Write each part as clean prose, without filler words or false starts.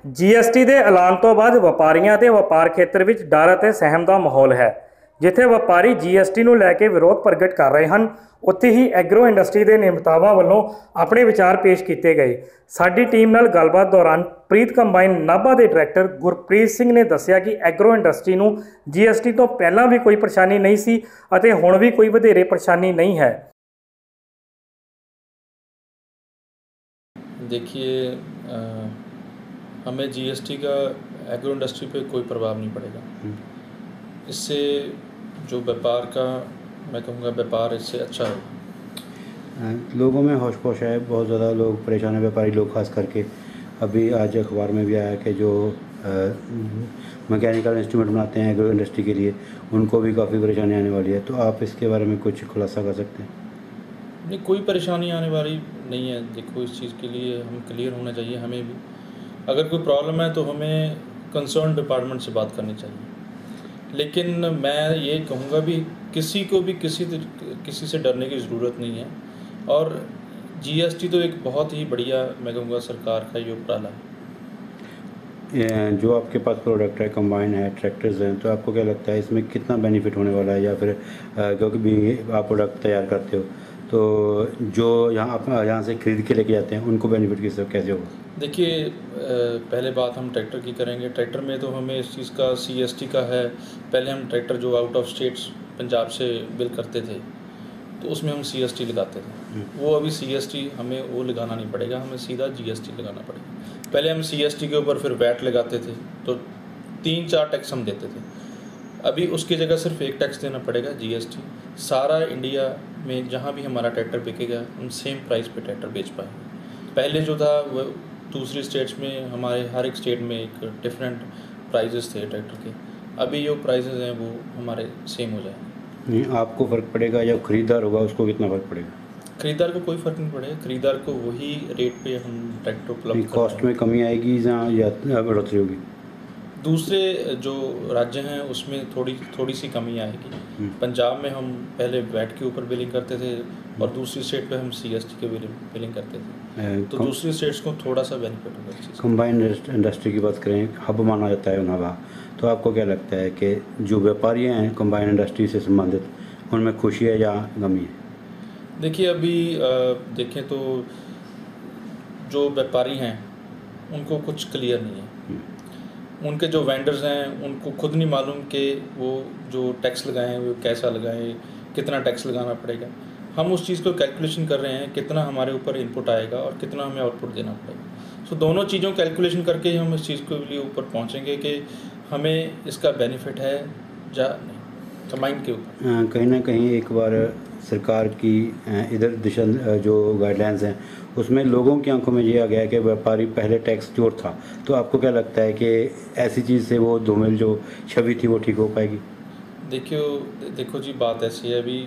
GST के ऐलान तो बाद व्यापारियों के व्यापार खेत्र में डर और सहम का माहौल है। जिथे व्यापारी जीएसटी को लैके विरोध प्रगट कर रहे हैं, उत्थे ही एग्रो इंडस्ट्री के नेतावां वालों अपने विचार पेश किए गए। साडी टीम नाल गलबात दौरान प्रीत कंबाइन नाभा के डायरैक्टर गुरप्रीत सिंह ने दस्सिया कि एग्रो इंडस्ट्री को जीएसटी तो पहला भी कोई परेशानी नहीं सी अते हुण भी कोई वधेरे परेशानी नहीं है। देखिए, हमें जीएसटी का एग्रो इंडस्ट्री पे कोई प्रभाव नहीं पड़ेगा। इससे जो व्यापार का, मैं कहूँगा व्यापार इससे अच्छा है। लोगों में होश पोश है, बहुत ज़्यादा लोग परेशान हैं, व्यापारी लोग खास करके। अभी आज अखबार में भी आया कि जो मैकेनिकल इंस्ट्रूमेंट बनाते हैं एग्रो इंडस्ट्री के लिए, उनको भी काफ़ी परेशानी आने वाली है। तो आप इसके बारे में कुछ खुलासा कर सकते हैं? नहीं, कोई परेशानी आने वाली नहीं है। देखो, इस चीज़ के लिए हम क्लियर होना चाहिए। हमें भी अगर कोई प्रॉब्लम है तो हमें कंसर्न डिपार्टमेंट से बात करनी चाहिए। लेकिन मैं ये कहूँगा भी किसी को भी किसी से डरने की ज़रूरत नहीं है। और जीएसटी तो एक बहुत ही बढ़िया, मैं कहूँगा, सरकार का ये उपराला है। जो आपके पास प्रोडक्ट है, कंबाइन है, ट्रैक्टर्स हैं, तो आपको क्या लगता है इसमें कितना बेनिफिट होने वाला है? या फिर क्योंकि भी आप प्रोडक्ट तैयार करते हो, तो जो यहाँ से खरीद के लेके जाते हैं उनको बेनिफिट कैसे होगा? देखिए, पहले बात हम ट्रैक्टर की करेंगे। ट्रैक्टर में तो हमें इस चीज़ का सीएसटी का है। पहले हम ट्रैक्टर जो आउट ऑफ स्टेट्स पंजाब से बिल करते थे तो उसमें हम सीएसटी लगाते थे। वो अभी सीएसटी हमें वो लगाना नहीं पड़ेगा, हमें सीधा जीएसटी लगाना पड़ेगा। पहले हम सीएसटी के ऊपर फिर वैट लगाते थे, तो 3-4 टैक्स हम देते थे। अभी उसकी जगह सिर्फ एक टैक्स देना पड़ेगा, जीएसटी। सारा इंडिया में जहाँ भी हमारा ट्रैक्टर बिकेगा हम सेम प्राइस पे ट्रैक्टर बेच पाएंगे। पहले जो था वो दूसरी स्टेट्स में, हमारे हर एक स्टेट में एक डिफरेंट प्राइजेस थे ट्रैक्टर के। अभी जो प्राइजेस हैं वो हमारे सेम हो जाएंगे। नहीं, आपको फ़र्क पड़ेगा या खरीदार होगा उसको कितना फ़र्क पड़ेगा? खरीदार को कोई फ़र्क नहीं पड़ेगा। खरीदार को वही रेट पे हम ट्रैक्टर उपलब्ध कर कॉस्ट में कमी आएगी या बढ़ोतरी होगी? दूसरे जो राज्य हैं उसमें थोड़ी सी कमी आएगी। पंजाब में हम पहले वैट के ऊपर बिलिंग करते थे और दूसरी स्टेट पे हम सीएसटी के बिलिंग करते थे, तो दूसरी स्टेट्स को थोड़ा सा बेनिफिट होगा। कंबाइन इंडस्ट्री की बात करें, हब माना जाता है नाभा, तो आपको क्या लगता है कि जो व्यापारी हैं कंबाइन इंडस्ट्री से संबंधित, उनमें खुशी है या गमी है? देखिए, अभी देखें तो जो व्यापारी हैं उनको कुछ क्लियर नहीं है। उनके जो वेंडर्स हैं उनको खुद नहीं मालूम कि वो जो टैक्स लगाएं वो कैसा लगाएं, कितना टैक्स लगाना पड़ेगा। हम उस चीज़ को कैलकुलेशन कर रहे हैं, कितना हमारे ऊपर इनपुट आएगा और कितना हमें आउटपुट देना पड़ेगा। सो दोनों चीज़ों कैलकुलेशन करके ही हम इस चीज़ के लिए ऊपर पहुंचेंगे कि हमें इसका बेनिफिट है या नहीं, कंबाइन के ऊपर। कहीं ना कहीं एक बार सरकार की इधर दिशा जो गाइडलाइंस हैं उसमें लोगों की आंखों में ये आ गया है कि व्यापारी पहले टैक्स चोर था। तो आपको क्या लगता है कि ऐसी चीज़ से वो धूमिल जो छवि थी वो ठीक हो पाएगी? देखो जी, बात ऐसी है, अभी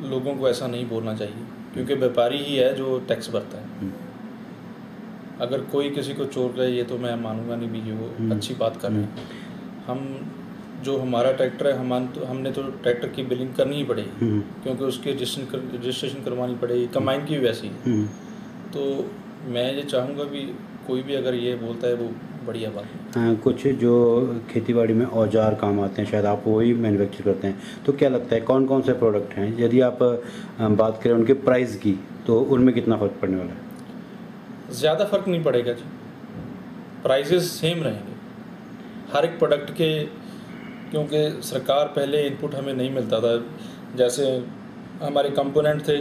लोगों को ऐसा नहीं बोलना चाहिए क्योंकि व्यापारी ही है जो टैक्स भरता है। अगर कोई किसी को चोर गए ये तो मैं मानूंगा नहीं भी कि वो अच्छी बात कर रहे हैं। हम जो हमारा ट्रैक्टर है हमने तो ट्रैक्टर की बिलिंग करनी ही पड़ेगी क्योंकि उसकी रजिस्ट्रेशन करवानी पड़ेगी। कंबाइन की भी वैसी है। तो मैं ये चाहूँगा भी कोई भी अगर ये बोलता है वो बढ़िया बात है। हाँ, कुछ जो खेतीबाड़ी में औजार काम आते हैं, शायद आप वही मैन्युफैक्चर करते हैं, तो क्या लगता है कौन कौन से प्रोडक्ट हैं? यदि आप बात करें उनके प्राइस की, तो उनमें कितना फ़र्क पड़ने वाला है? ज़्यादा फ़र्क नहीं पड़ेगा जी, प्राइसेस सेम रहेंगे हर एक प्रोडक्ट के। क्योंकि सरकार पहले इनपुट हमें नहीं मिलता था, जैसे हमारे कंपोनेंट थे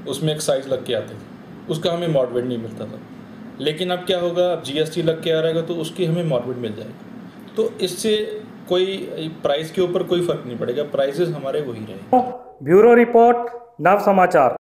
उसमें एक साइज़ लग के आते थे, उसका हमें मॉडवेट नहीं मिलता था। लेकिन अब क्या होगा, अब जीएसटी लग के आ रहेगा तो उसकी हमें मॉडवेट मिल जाएगी। तो इससे कोई प्राइस के ऊपर कोई फ़र्क नहीं पड़ेगा, प्राइसेस हमारे वही रहेंगे। ब्यूरो रिपोर्ट, नव समाचार।